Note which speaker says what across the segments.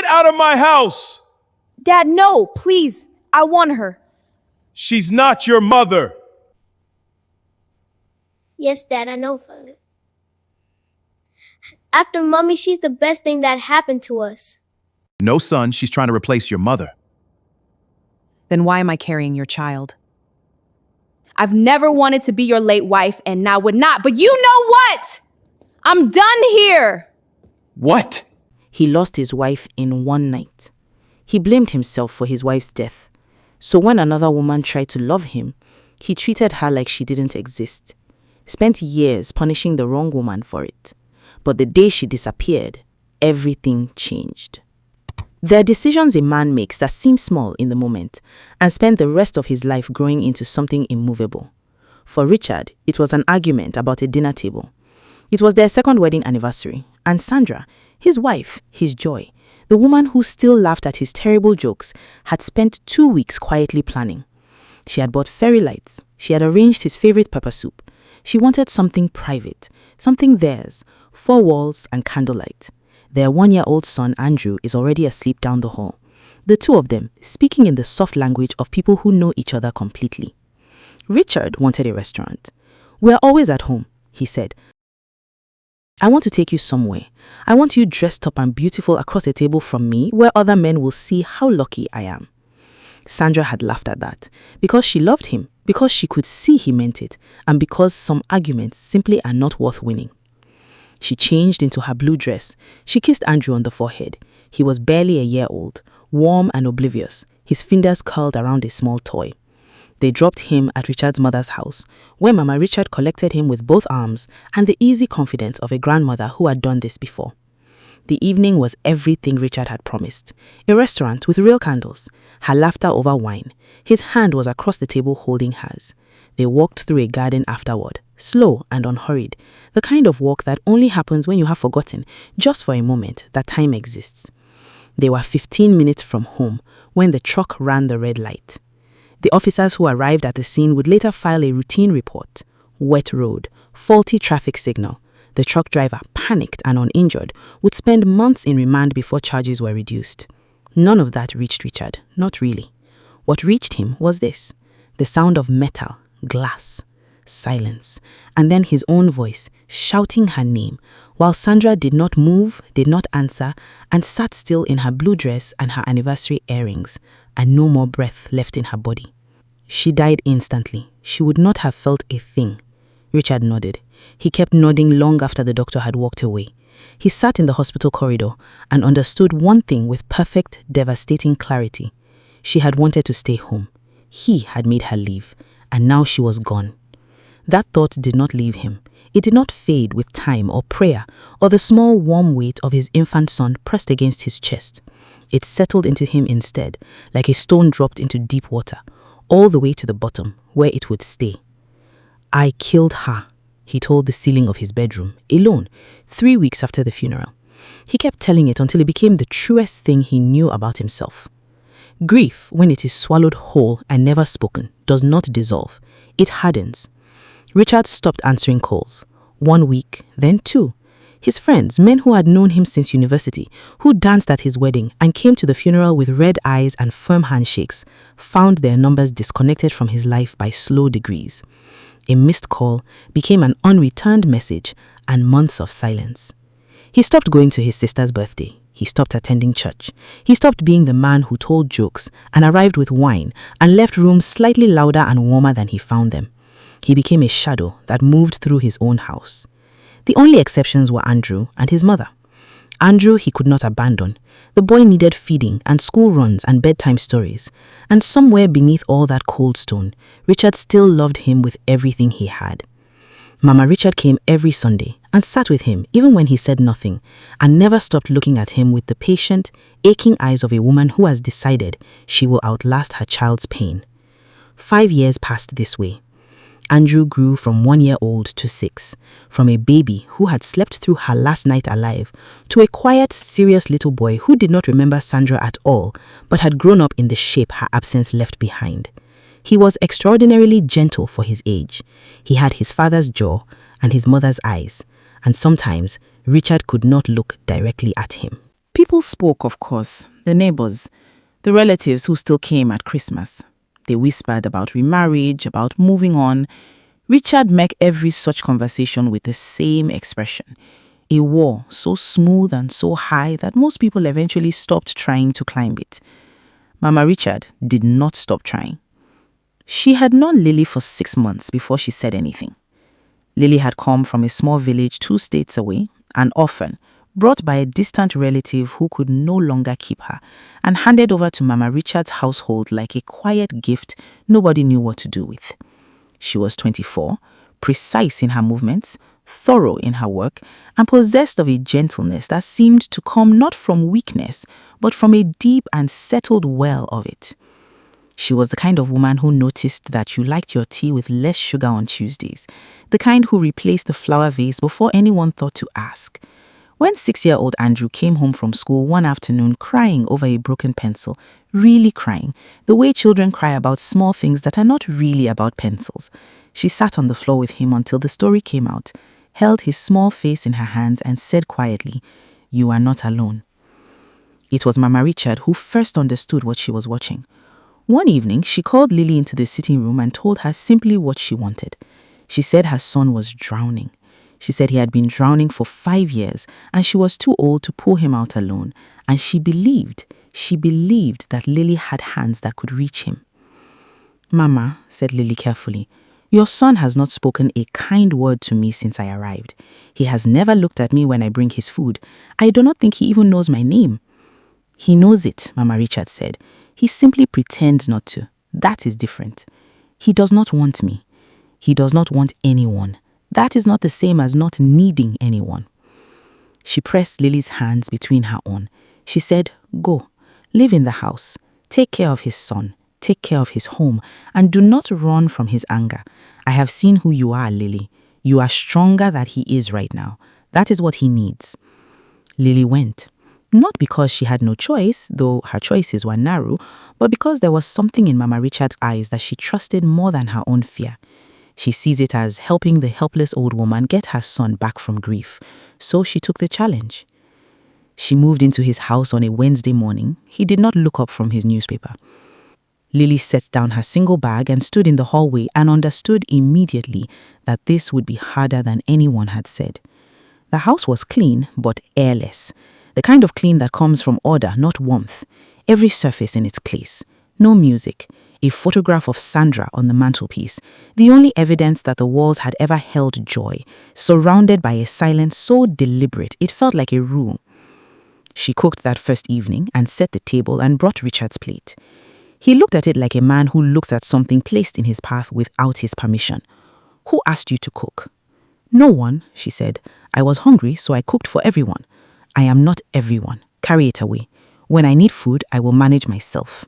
Speaker 1: Get out of my house!
Speaker 2: Dad, no, please. I want her.
Speaker 1: She's not your mother.
Speaker 3: Yes, Dad, I know, father. After Mommy, she's the best thing that happened to us.
Speaker 4: No, son, she's trying to replace your mother.
Speaker 2: Then why am I carrying your child? I've never wanted to be your late wife and now would not, but you know what? I'm done here.
Speaker 4: What?
Speaker 5: He lost his wife in one night. He blamed himself for his wife's death. So when another woman tried to love him, he treated her like she didn't exist. Spent years punishing the wrong woman for it. But the day she disappeared, everything changed. There are decisions a man makes that seem small in the moment and spend the rest of his life growing into something immovable. For Richard, it was an argument about a dinner table. It was their second wedding anniversary, and Sandra, his wife, his joy, the woman who still laughed at his terrible jokes, had spent 2 weeks quietly planning. She had bought fairy lights. She had arranged his favorite pepper soup. She wanted something private, something theirs, 4 walls and candlelight. Their 1-year-old son, Andrew, is already asleep down the hall. The two of them speaking in the soft language of people who know each other completely. Richard wanted a restaurant. "We're always at home," he said. "I want to take you somewhere. I want you dressed up and beautiful across a table from me where other men will see how lucky I am." Sandra had laughed at that because she loved him, because she could see he meant it, and because some arguments simply are not worth winning. She changed into her blue dress. She kissed Andrew on the forehead. He was barely a year old, warm and oblivious, his fingers curled around a small toy. They dropped him at Richard's mother's house, where Mama Richard collected him with both arms and the easy confidence of a grandmother who had done this before. The evening was everything Richard had promised. A restaurant with real candles, her laughter over wine. His hand was across the table holding hers. They walked through a garden afterward, slow and unhurried, the kind of walk that only happens when you have forgotten, just for a moment, that time exists. They were 15 minutes from home when the truck ran the red light. The officers who arrived at the scene would later file a routine report. Wet road, faulty traffic signal. The truck driver, panicked and uninjured, would spend months in remand before charges were reduced. None of that reached Richard, not really. What reached him was this: the sound of metal, glass, silence, and then his own voice shouting her name, while Sandra did not move, did not answer, and sat still in her blue dress and her anniversary earrings, and no more breath left in her body. She died instantly. She would not have felt a thing. Richard nodded. He kept nodding long after the doctor had walked away. He sat in the hospital corridor and understood one thing with perfect, devastating clarity. She had wanted to stay home. He had made her leave, and now she was gone. That thought did not leave him. It did not fade with time or prayer or the small warm weight of his infant son pressed against his chest. It settled into him instead, like a stone dropped into deep water, all the way to the bottom, where it would stay. "I killed her," he told the ceiling of his bedroom, alone, 3 weeks after the funeral. He kept telling it until it became the truest thing he knew about himself. Grief, when it is swallowed whole and never spoken, does not dissolve. It hardens. Richard stopped answering calls. 1 week, then 2. His friends, men who had known him since university, who danced at his wedding and came to the funeral with red eyes and firm handshakes, found their numbers disconnected from his life by slow degrees. A missed call became an unreturned message and months of silence. He stopped going to his sister's birthday. He stopped attending church. He stopped being the man who told jokes and arrived with wine and left rooms slightly louder and warmer than he found them. He became a shadow that moved through his own house. The only exceptions were Andrew and his mother. Andrew he could not abandon. The boy needed feeding and school runs and bedtime stories. And somewhere beneath all that cold stone, Richard still loved him with everything he had. Mama Richard came every Sunday and sat with him even when he said nothing, and never stopped looking at him with the patient, aching eyes of a woman who has decided she will outlast her child's pain. 5 years passed this way. Andrew grew from 1-year-old to 6, from a baby who had slept through her last night alive to a quiet, serious little boy who did not remember Sandra at all, but had grown up in the shape her absence left behind. He was extraordinarily gentle for his age. He had his father's jaw and his mother's eyes, and sometimes Richard could not look directly at him. People spoke, of course, the neighbors, the relatives who still came at Christmas. They whispered about remarriage, about moving on. Richard met every such conversation with the same expression. A wall so smooth and so high that most people eventually stopped trying to climb it. Mama Richard did not stop trying. She had known Lily for 6 months before she said anything. Lily had come from a small village 2 states away, an orphan, brought by a distant relative who could no longer keep her, and handed over to Mama Richard's household like a quiet gift nobody knew what to do with. She was 24, precise in her movements, thorough in her work, and possessed of a gentleness that seemed to come not from weakness, but from a deep and settled well of it. She was the kind of woman who noticed that you liked your tea with less sugar on Tuesdays, the kind who replaced the flower vase before anyone thought to ask. When 6-year-old Andrew came home from school one afternoon crying over a broken pencil, really crying, the way children cry about small things that are not really about pencils, she sat on the floor with him until the story came out, held his small face in her hands and said quietly, "You are not alone." It was Mama Richard who first understood what she was watching. One evening, she called Lily into the sitting room and told her simply what she wanted. She said her son was drowning. She said he had been drowning for 5 years and she was too old to pull him out alone. And she believed that Lily had hands that could reach him. "Mama," said Lily carefully, "your son has not spoken a kind word to me since I arrived. He has never looked at me when I bring his food. I do not think he even knows my name." "He knows it," Mama Richard said. "He simply pretends not to. That is different. He does not want me. He does not want anyone. That is not the same as not needing anyone." She pressed Lily's hands between her own. She said, "Go, live in the house. Take care of his son. Take care of his home. And do not run from his anger. I have seen who you are, Lily. You are stronger than he is right now. That is what he needs." Lily went. Not because she had no choice, though her choices were narrow, but because there was something in Mama Richard's eyes that she trusted more than her own fear. She sees it as helping the helpless old woman get her son back from grief, so she took the challenge. She moved into his house on a Wednesday morning. He did not look up from his newspaper. Lily set down her single bag and stood in the hallway and understood immediately that this would be harder than anyone had said. The house was clean, but airless. The kind of clean that comes from order, not warmth. Every surface in its place. No music. A photograph of Sandra on the mantelpiece. The only evidence that the walls had ever held joy. Surrounded by a silence so deliberate, it felt like a rule. She cooked that first evening and set the table and brought Richard's plate. He looked at it like a man who looks at something placed in his path without his permission. "Who asked you to cook?" "No one," she said. "I was hungry, so I cooked for everyone." "I am not everyone. Carry it away. When I need food, I will manage myself."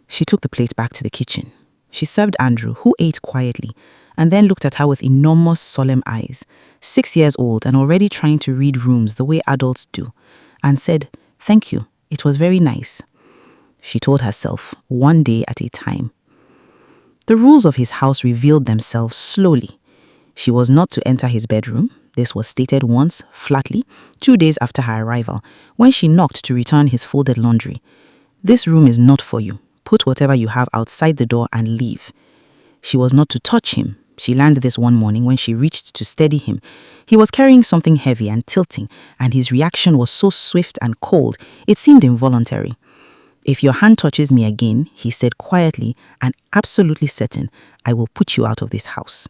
Speaker 5: She took the plate back to the kitchen. She served Andrew, who ate quietly, and then looked at her with enormous, solemn eyes, 6 years old and already trying to read rooms the way adults do, and said, "Thank you. It was very nice." She told herself, one day at a time. The rules of his house revealed themselves slowly. She was not to enter his bedroom. This was stated once, flatly, 2 days after her arrival, when she knocked to return his folded laundry. "This room is not for you. Put whatever you have outside the door and leave." She was not to touch him. She learned this one morning when she reached to steady him. He was carrying something heavy and tilting, and his reaction was so swift and cold, it seemed involuntary. "If your hand touches me again," he said quietly and absolutely certain, "I will put you out of this house."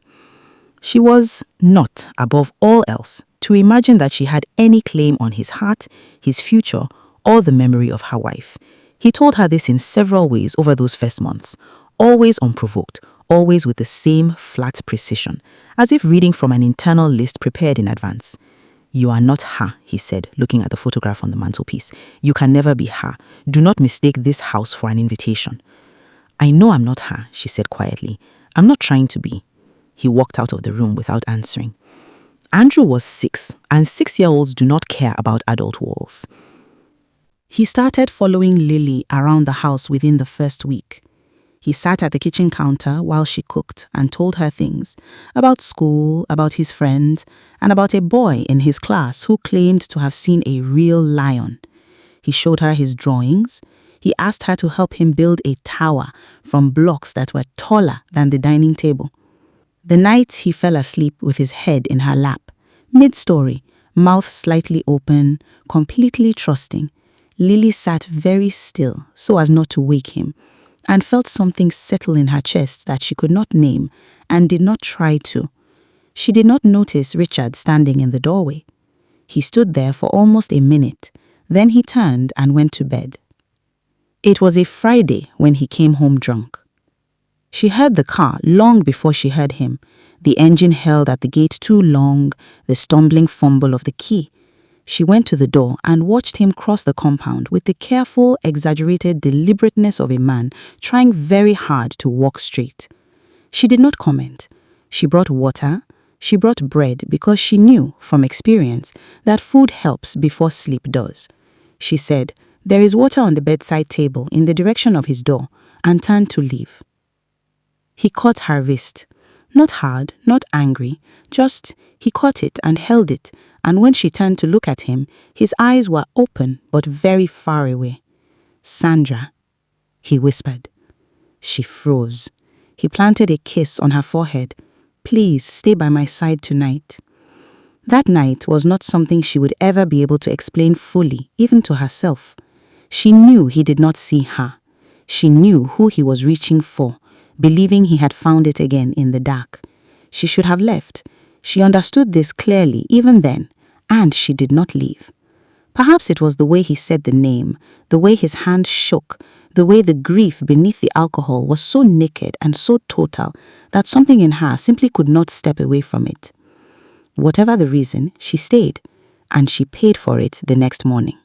Speaker 5: She was not, above all else, to imagine that she had any claim on his heart, his future, or the memory of her wife. He told her this in several ways over those first months, always unprovoked, always with the same flat precision, as if reading from an internal list prepared in advance. "You are not her," he said, looking at the photograph on the mantelpiece. "You can never be her. Do not mistake this house for an invitation." "I know I'm not her," she said quietly. "I'm not trying to be." He walked out of the room without answering. Andrew was 6, and 6-year-olds do not care about adult walls. He started following Lily around the house within the first week. He sat at the kitchen counter while she cooked and told her things about school, about his friends, and about a boy in his class who claimed to have seen a real lion. He showed her his drawings. He asked her to help him build a tower from blocks that were taller than the dining table. The night he fell asleep with his head in her lap, mid-story, mouth slightly open, completely trusting, Lily sat very still so as not to wake him, and felt something settle in her chest that she could not name and did not try to. She did not notice Richard standing in the doorway. He stood there for almost a minute, then he turned and went to bed. It was a Friday when he came home drunk. She heard the car long before she heard him, the engine held at the gate too long, the stumbling fumble of the key. She went to the door and watched him cross the compound with the careful, exaggerated deliberateness of a man trying very hard to walk straight. She did not comment. She brought water. She brought bread because she knew, from experience, that food helps before sleep does. She said, "There is water on the bedside table in the direction of his door," and turned to leave. He caught her wrist. Not hard, not angry, just he caught it and held it, and when she turned to look at him, his eyes were open but very far away. "Sandra," he whispered. She froze. He planted a kiss on her forehead. "Please stay by my side tonight." That night was not something she would ever be able to explain fully, even to herself. She knew he did not see her. She knew who he was reaching for, believing he had found it again in the dark. She should have left. She understood this clearly even then, and she did not leave. Perhaps it was the way he said the name, the way his hand shook, the way the grief beneath the alcohol was so naked and so total that something in her simply could not step away from it. Whatever the reason, she stayed, and she paid for it the next morning.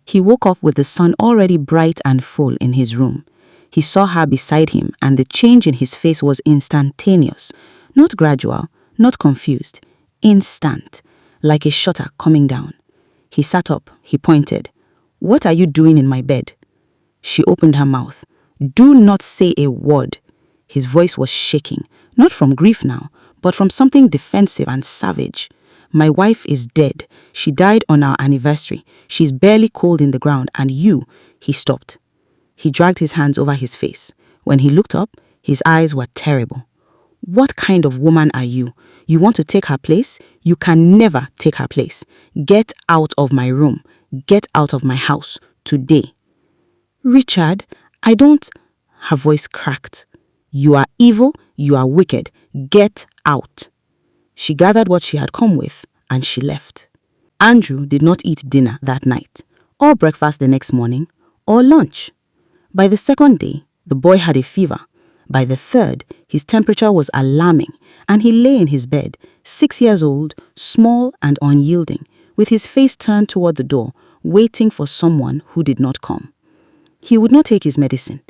Speaker 5: He woke up with the sun already bright and full in his room. He saw her beside him, and the change in his face was instantaneous, not gradual, not confused, instant, like a shutter coming down. He sat up, he pointed. "What are you doing in my bed?" She opened her mouth. "Do not say a word." His voice was shaking, not from grief now, but from something defensive and savage. "My wife is dead. She died on our anniversary. She's barely cold in the ground, and you..." He stopped. He dragged his hands over his face. When he looked up, his eyes were terrible. "What kind of woman are you? You want to take her place? You can never take her place. Get out of my room. Get out of my house. Today." "Richard, I don't..." Her voice cracked. "You are evil. You are wicked. Get out." She gathered what she had come with, and she left. Andrew did not eat dinner that night, or breakfast the next morning, or lunch. By the second day, the boy had a fever. By the third, his temperature was alarming, and he lay in his bed, 6 years old, small and unyielding, with his face turned toward the door, waiting for someone who did not come. He would not take his medicine.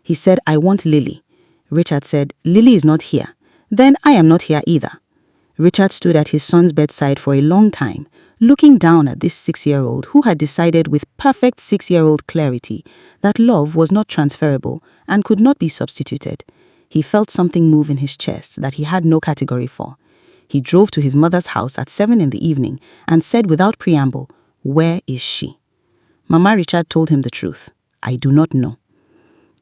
Speaker 5: He said, "I want Lily." Richard said, "Lily is not here." "Then I am not here either." Richard stood at his son's bedside for a long time, looking down at this 6-year-old who had decided with perfect 6-year-old clarity that love was not transferable and could not be substituted. He felt something move in his chest that he had no category for. He drove to his mother's house at 7 in the evening and said without preamble, "Where is she?" Mama Richard told him the truth. "I do not know."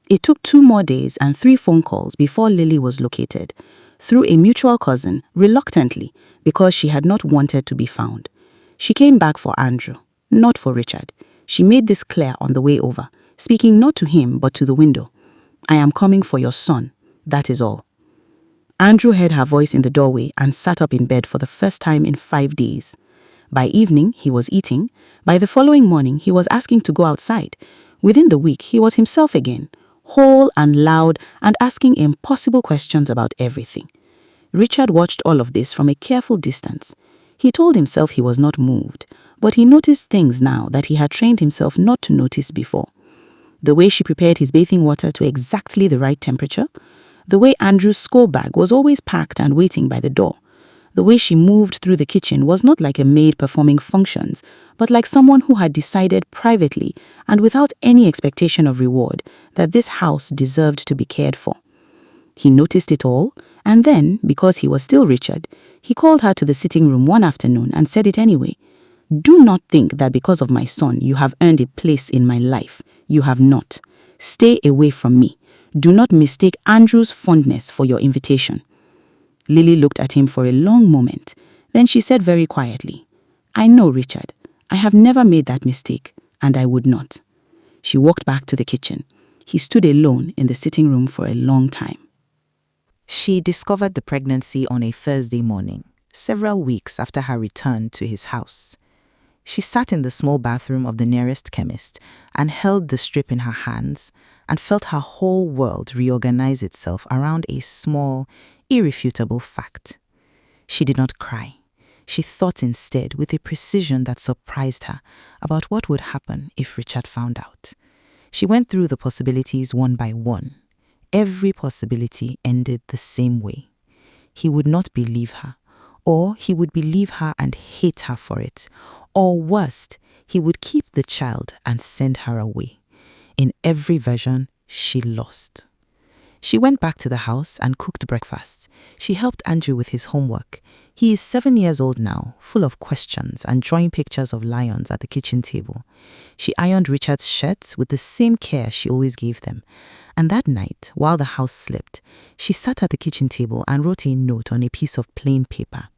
Speaker 5: It took 2 more days and 3 phone calls before Lily was located, through a mutual cousin, reluctantly, because she had not wanted to be found. She came back for Andrew, not for Richard. She made this clear on the way over, speaking not to him but to the window. "I am coming for your son, that is all." Andrew heard her voice in the doorway and sat up in bed for the first time in 5 days. By evening, he was eating. By the following morning, he was asking to go outside. Within the week, he was himself again, whole and loud and asking impossible questions about everything. Richard watched all of this from a careful distance. He told himself he was not moved, but he noticed things now that he had trained himself not to notice before. The way she prepared his bathing water to exactly the right temperature, the way Andrew's school bag was always packed and waiting by the door, the way she moved through the kitchen was not like a maid performing functions, but like someone who had decided privately and without any expectation of reward that this house deserved to be cared for. He noticed it all, and then, because he was still Richard, he called her to the sitting room one afternoon and said it anyway. Do not think that because of my son you have earned a place in my life. You have not. Stay away from me. Do not mistake Andrew's fondness for your invitation." Lily looked at him for a long moment. Then she said very quietly, "I know, Richard. I have never made that mistake, and I would not." She walked back to the kitchen. He stood alone in the sitting room for a long time. She discovered the pregnancy on a Thursday morning, several weeks after her return to his house. She sat in the small bathroom of the nearest chemist and held the strip in her hands and felt her whole world reorganize itself around a small, irrefutable fact. She did not cry. She thought instead with a precision that surprised her about what would happen if Richard found out. She went through the possibilities one by one. Every possibility ended the same way. He would not believe her, or he would believe her and hate her for it, or worst, he would keep the child and send her away. In every version, she lost. She went back to the house and cooked breakfast. She helped Andrew with his homework. He is 7 years old now, full of questions and drawing pictures of lions at the kitchen table. She ironed Richard's shirts with the same care she always gave them. And that night, while the house slept, she sat at the kitchen table and wrote a note on a piece of plain paper.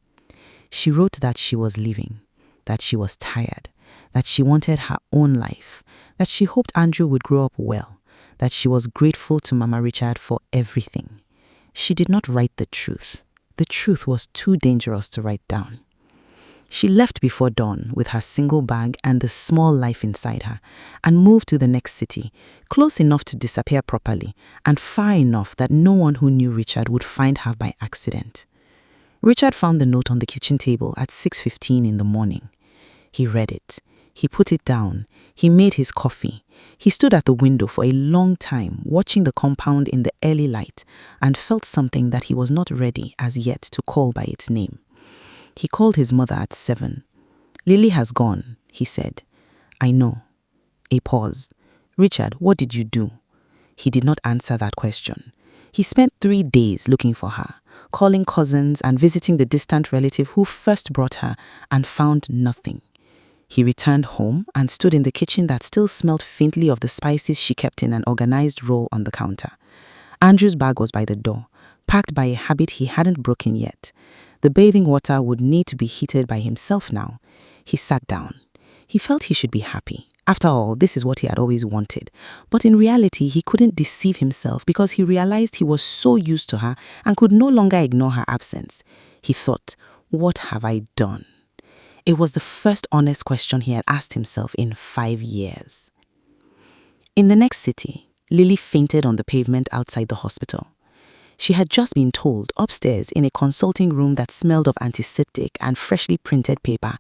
Speaker 5: She wrote that she was leaving, that she was tired, that she wanted her own life, that she hoped Andrew would grow up well, that she was grateful to Mama Richard for everything. She did not write the truth. The truth was too dangerous to write down. She left before dawn with her single bag and the small life inside her and moved to the next city, close enough to disappear properly and far enough that no one who knew Richard would find her by accident. Richard found the note on the kitchen table at 6:15 in the morning. He read it. He put it down. He made his coffee. He stood at the window for a long time, watching the compound in the early light, and felt something that he was not ready as yet to call by its name. He called his mother at 7. "Lily has gone," he said. "I know." A pause. "Richard, what did you do?" He did not answer that question. He spent 3 days looking for her, calling cousins and visiting the distant relative who first brought her, and found nothing. He returned home and stood in the kitchen that still smelled faintly of the spices she kept in an organized roll on the counter. Andrew's bag was by the door, packed by a habit he hadn't broken yet. The bathing water would need to be heated by himself now. He sat down. He felt he should be happy. After all, this is what he had always wanted. But in reality, he couldn't deceive himself because he realized he was so used to her and could no longer ignore her absence. He thought, "What have I done?" It was the first honest question he had asked himself in 5 years. In the next city, Lily fainted on the pavement outside the hospital. She had just been told upstairs in a consulting room that smelled of antiseptic and freshly printed paper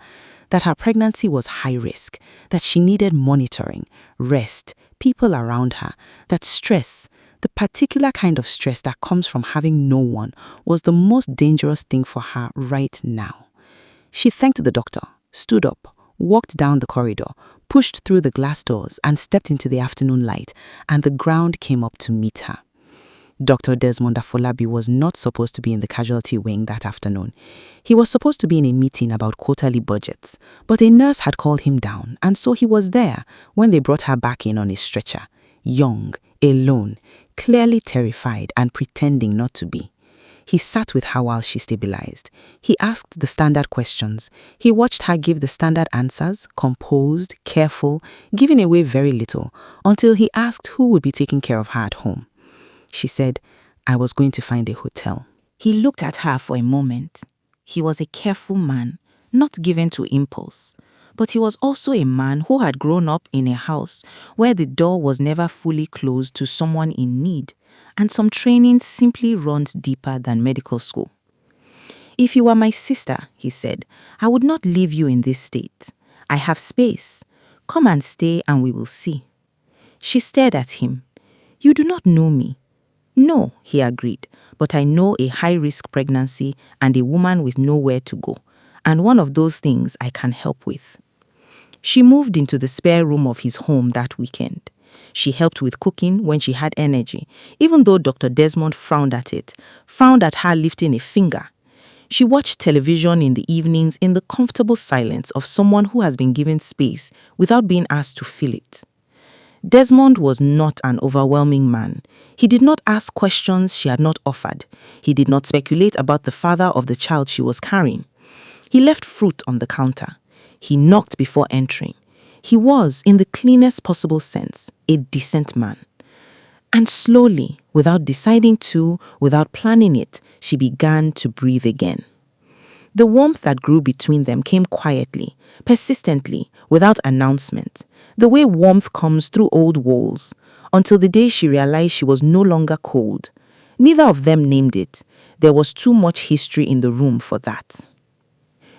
Speaker 5: that her pregnancy was high risk, that she needed monitoring, rest, people around her, that stress, the particular kind of stress that comes from having no one, was the most dangerous thing for her right now. She thanked the doctor, stood up, walked down the corridor, pushed through the glass doors and stepped into the afternoon light, and the ground came up to meet her. Dr. Desmond Afolabi was not supposed to be in the casualty wing that afternoon. He was supposed to be in a meeting about quarterly budgets, but a nurse had called him down, and so he was there when they brought her back in on a stretcher, young, alone, clearly terrified and pretending not to be. He sat with her while she stabilized. He asked the standard questions. He watched her give the standard answers, composed, careful, giving away very little, until he asked who would be taking care of her at home. She said, "I was going to find a hotel." He looked at her for a moment. He was a careful man, not given to impulse. But he was also a man who had grown up in a house where the door was never fully closed to someone in need, and some training simply runs deeper than medical school. "If you were my sister," he said, "I would not leave you in this state. I have space. Come and stay and we will see." She stared at him. "You do not know me." "No," he agreed, "but I know a high-risk pregnancy and a woman with nowhere to go, and one of those things I can help with." She moved into the spare room of his home that weekend. She helped with cooking when she had energy, even though Dr. Desmond frowned at it, frowned at her lifting a finger. She watched television in the evenings in the comfortable silence of someone who has been given space without being asked to fill it. Desmond was not an overwhelming man. He did not ask questions she had not offered. He did not speculate about the father of the child she was carrying. He left fruit on the counter. He knocked before entering. He was, in the cleanest possible sense, a decent man. And slowly, without deciding to, without planning it, she began to breathe again. The warmth that grew between them came quietly, persistently, without announcement, the way warmth comes through old walls, until the day she realized she was no longer cold. Neither of them named it. There was too much history in the room for that.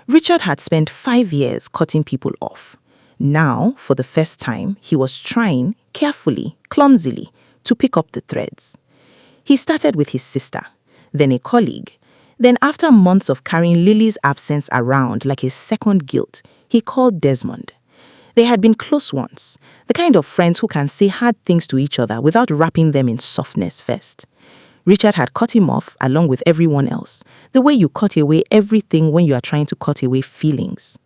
Speaker 5: Richard had spent 5 years cutting people off. Now, for the first time, he was trying, carefully, clumsily, to pick up the threads. He started with his sister, then a colleague. Then, after months of carrying Lily's absence around like a second guilt, he called Desmond. They had been close once, the kind of friends who can say hard things to each other without wrapping them in softness first. Richard had cut him off along with everyone else, the way you cut away everything when you are trying to cut away feelings.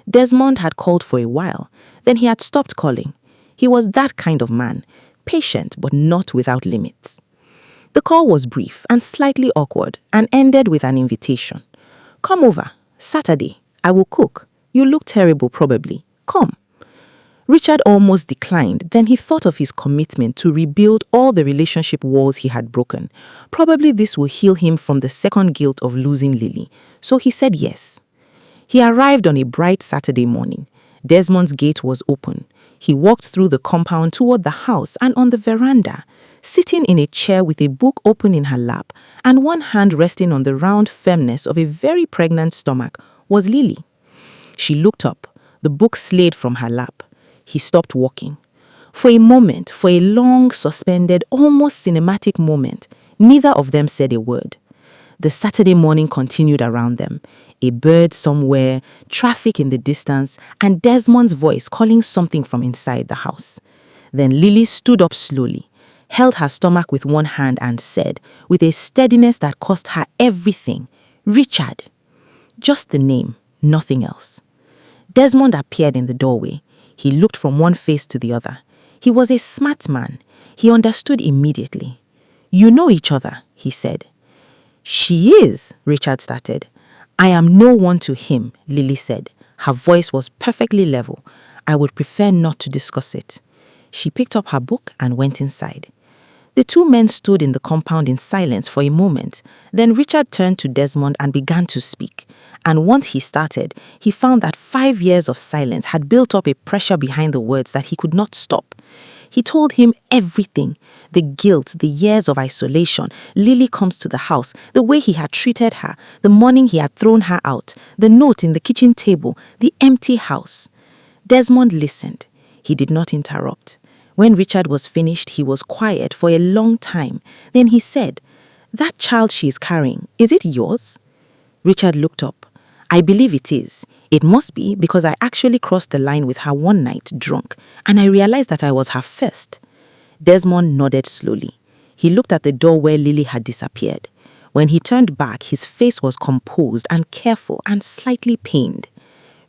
Speaker 5: Desmond had called for a while, then he had stopped calling. He was that kind of man, patient but not without limits. The call was brief and slightly awkward and ended with an invitation. Come over, Saturday, I will cook. You look terrible probably. Come. Richard almost declined, then he thought of his commitment to rebuild all the relationship walls he had broken. Probably this will heal him from the second guilt of losing Lily, so he said yes. He arrived on a bright Saturday morning. Desmond's gate was open. He walked through the compound toward the house and on the veranda, sitting in a chair with a book open in her lap and one hand resting on the round firmness of a very pregnant stomach, was Lily. She looked up. The book slid from her lap. He stopped walking. For a moment, for a long, suspended, almost cinematic moment, neither of them said a word. The Saturday morning continued around them. A bird somewhere, traffic in the distance, and Desmond's voice calling something from inside the house. Then Lily stood up slowly, held her stomach with one hand and said, with a steadiness that cost her everything, "Richard." Just the name, nothing else. Desmond appeared in the doorway. He looked from one face to the other. He was a smart man. He understood immediately. "You know each other," he said. "She is," Richard started. "I am no one to him," Lily said. Her voice was perfectly level. "I would prefer not to discuss it." She picked up her book and went inside. The two men stood in the compound in silence for a moment. Then Richard turned to Desmond and began to speak. And once he started, he found that 5 years of silence had built up a pressure behind the words that he could not stop. He told him everything, the guilt, the years of isolation, Lily comes to the house, the way he had treated her, the morning he had thrown her out, the note in the kitchen table, the empty house. Desmond listened. He did not interrupt. When Richard was finished, he was quiet for a long time. Then he said, "That child she is carrying, is it yours?" Richard looked up. "I believe it is. It must be because I actually crossed the line with her one night drunk, and I realized that I was her first." Desmond nodded slowly. He looked at the door where Lily had disappeared. When he turned back, his face was composed and careful and slightly pained.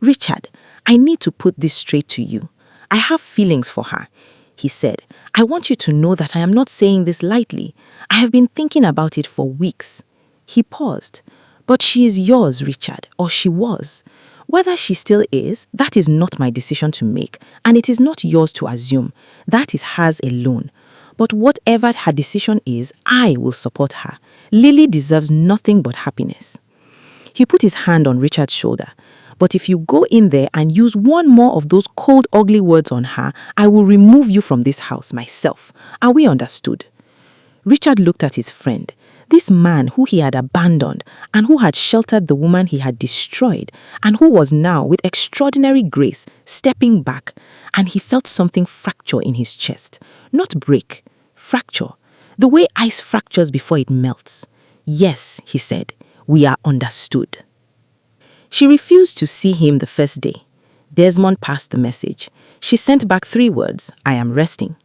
Speaker 5: "Richard, I need to put this straight to you. I have feelings for her," he said. "I want you to know that I am not saying this lightly. I have been thinking about it for weeks." He paused. "But she is yours, Richard, or she was. Whether she still is, that is not my decision to make, and it is not yours to assume. That is hers alone. But whatever her decision is, I will support her. Lily deserves nothing but happiness." He put his hand on Richard's shoulder. "But if you go in there and use one more of those cold, ugly words on her, I will remove you from this house myself. Are we understood?" Richard looked at his friend, this man who he had abandoned and who had sheltered the woman he had destroyed and who was now, with extraordinary grace, stepping back, and he felt something fracture in his chest. Not break, fracture, the way ice fractures before it melts. "Yes," he said, "we are understood." She refused to see him the first day. Desmond passed the message. She sent back 3 words, "I am resting."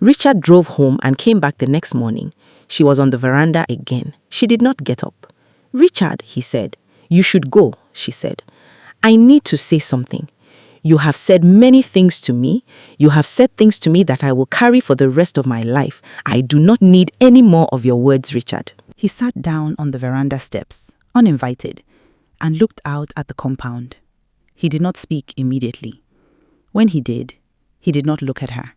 Speaker 5: Richard drove home and came back the next morning. She was on the veranda again. She did not get up. "Richard," he said, "You should go," she said. "I need to say something. You have said many things to me. You have said things to me that I will carry for the rest of my life. I do not need any more of your words, Richard." He sat down on the veranda steps, uninvited, and looked out at the compound. He did not speak immediately. When he did not look at her.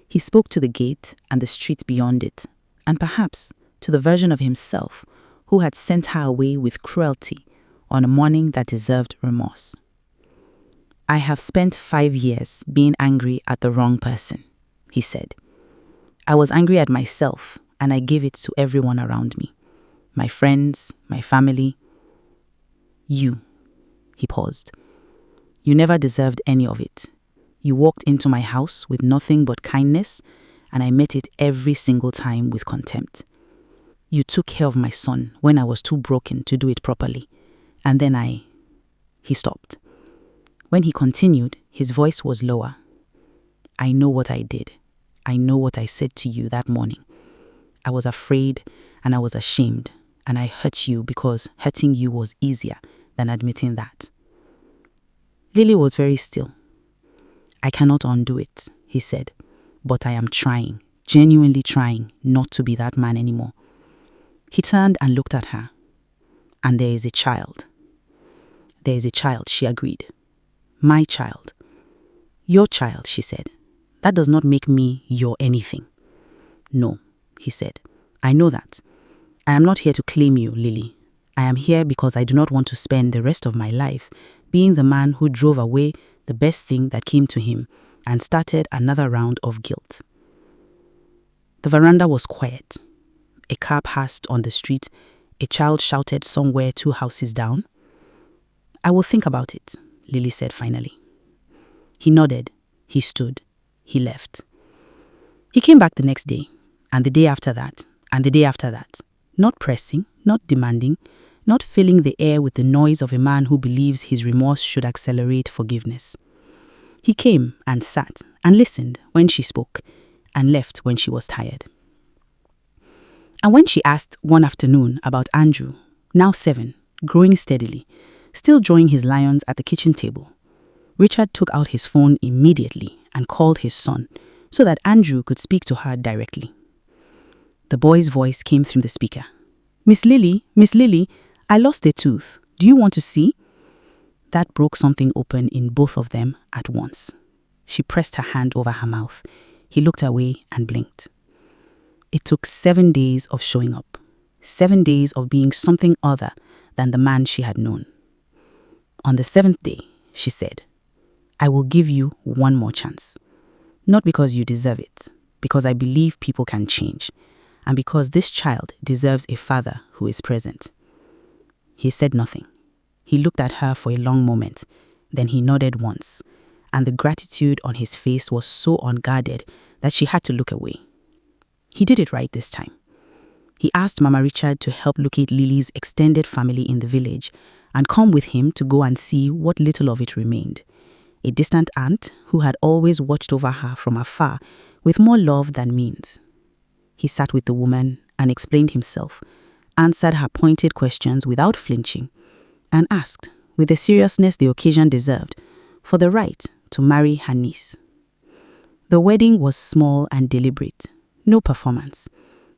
Speaker 5: He spoke to the gate and the street beyond it, and perhaps to the version of himself who had sent her away with cruelty on a morning that deserved remorse. "I have spent 5 years being angry at the wrong person," he said. "I was angry at myself, and I gave it to everyone around me. My friends, my family. You." He paused. "You never deserved any of it. You walked into my house with nothing but kindness, and I met it every single time with contempt. You took care of my son when I was too broken to do it properly. And then He stopped. When he continued, his voice was lower. "I know what I did. I know what I said to you that morning. I was afraid and I was ashamed, and I hurt you because hurting you was easier than admitting that." Lily was very still. "I cannot undo it," he said, "but I am trying, genuinely trying not to be that man anymore." He turned and looked at her. "And there is a child." "There is a child," she agreed. "My child." "Your child," she said. "That does not make me your anything." "No," he said. "I know that. I am not here to claim you, Lily. I am here because I do not want to spend the rest of my life being the man who drove away the best thing that came to him and started another round of guilt." The veranda was quiet. A car passed on the street. A child shouted somewhere 2 houses down. "I will think about it," Lily said finally. He nodded. He stood. He left. He came back the next day, and the day after that, and the day after that, not pressing, not demanding, not filling the air with the noise of a man who believes his remorse should accelerate forgiveness. He came and sat and listened when she spoke, and left when she was tired. And when she asked one afternoon about Andrew, now 7, growing steadily, still drawing his lions at the kitchen table, Richard took out his phone immediately and called his son so that Andrew could speak to her directly. The boy's voice came through the speaker. Miss Lily, I lost a tooth. Do you want to see?" That broke something open in both of them at once. She pressed her hand over her mouth. He looked away and blinked. It took 7 days of showing up, 7 days of being something other than the man she had known. On the 7th day, she said, "I will give you one more chance. Not because you deserve it, because I believe people can change, and because this child deserves a father who is present." He said nothing. He looked at her for a long moment, then he nodded once, and the gratitude on his face was so unguarded that she had to look away. He did it right this time. He asked Mama Richard to help locate Lily's extended family in the village and come with him to go and see what little of it remained. A distant aunt who had always watched over her from afar with more love than means. He sat with the woman and explained himself, answered her pointed questions without flinching, and asked, with the seriousness the occasion deserved, for the right to marry her niece. The wedding was small and deliberate, no performance.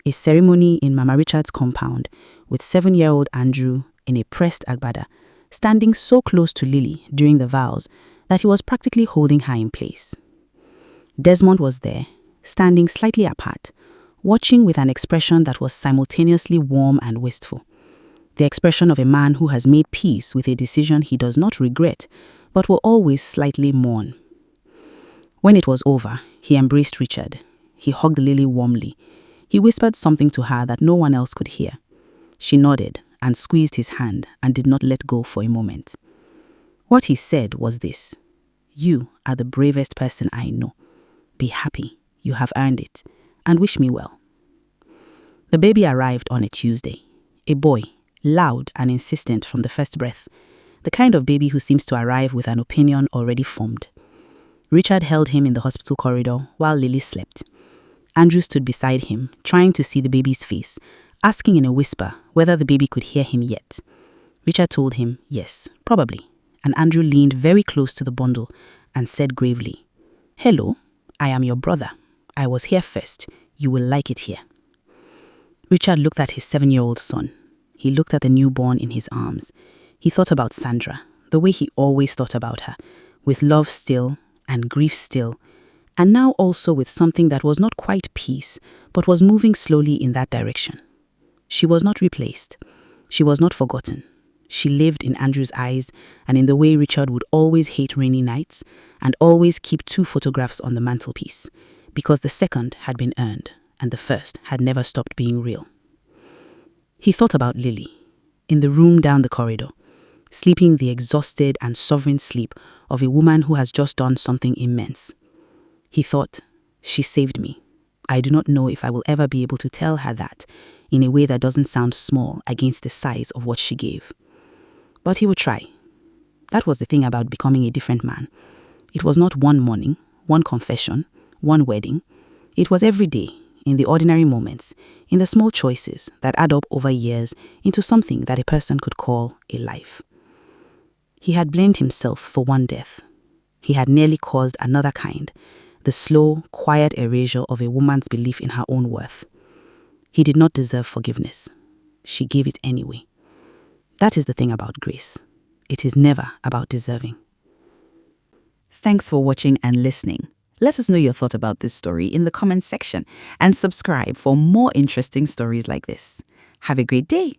Speaker 5: A ceremony in Mama Richard's compound with 7-year-old Andrew in a pressed agbada, standing so close to Lily during the vows that he was practically holding her in place. Desmond was there, standing slightly apart, watching with an expression that was simultaneously warm and wistful. The expression of a man who has made peace with a decision he does not regret, but will always slightly mourn. When it was over, he embraced Richard. He hugged Lily warmly. He whispered something to her that no one else could hear. She nodded and squeezed his hand and did not let go for a moment. What he said was this: "You are the bravest person I know. Be happy, you have earned it, and wish me well." The baby arrived on a Tuesday. A boy, loud and insistent from the first breath. The kind of baby who seems to arrive with an opinion already formed. Richard held him in the hospital corridor while Lily slept. Andrew stood beside him, trying to see the baby's face, asking in a whisper whether the baby could hear him yet. Richard told him, yes, probably, and Andrew leaned very close to the bundle and said gravely, "Hello, I am your brother. I was here first. You will like it here." Richard looked at his 7-year-old son. He looked at the newborn in his arms. He thought about Sandra, the way he always thought about her, with love still and grief still, and now also with something that was not quite peace, but was moving slowly in that direction. She was not replaced. She was not forgotten. She lived in Andrew's eyes and in the way Richard would always hate rainy nights and always keep 2 photographs on the mantelpiece, because the second had been earned and the first had never stopped being real. He thought about Lily, in the room down the corridor, sleeping the exhausted and sovereign sleep of a woman who has just done something immense. He thought, she saved me. I do not know if I will ever be able to tell her that in a way that doesn't sound small against the size of what she gave. But he would try. That was the thing about becoming a different man. It was not one morning, one confession, one wedding. It was every day, in the ordinary moments, in the small choices that add up over years into something that a person could call a life. He had blamed himself for one death. He had nearly caused another kind, the slow, quiet erasure of a woman's belief in her own worth. He did not deserve forgiveness. She gave it anyway. That is the thing about grace. It is never about deserving.
Speaker 6: Thanks for watching and listening. Let us know your thought about this story in the comments section and subscribe for more interesting stories like this. Have a great day.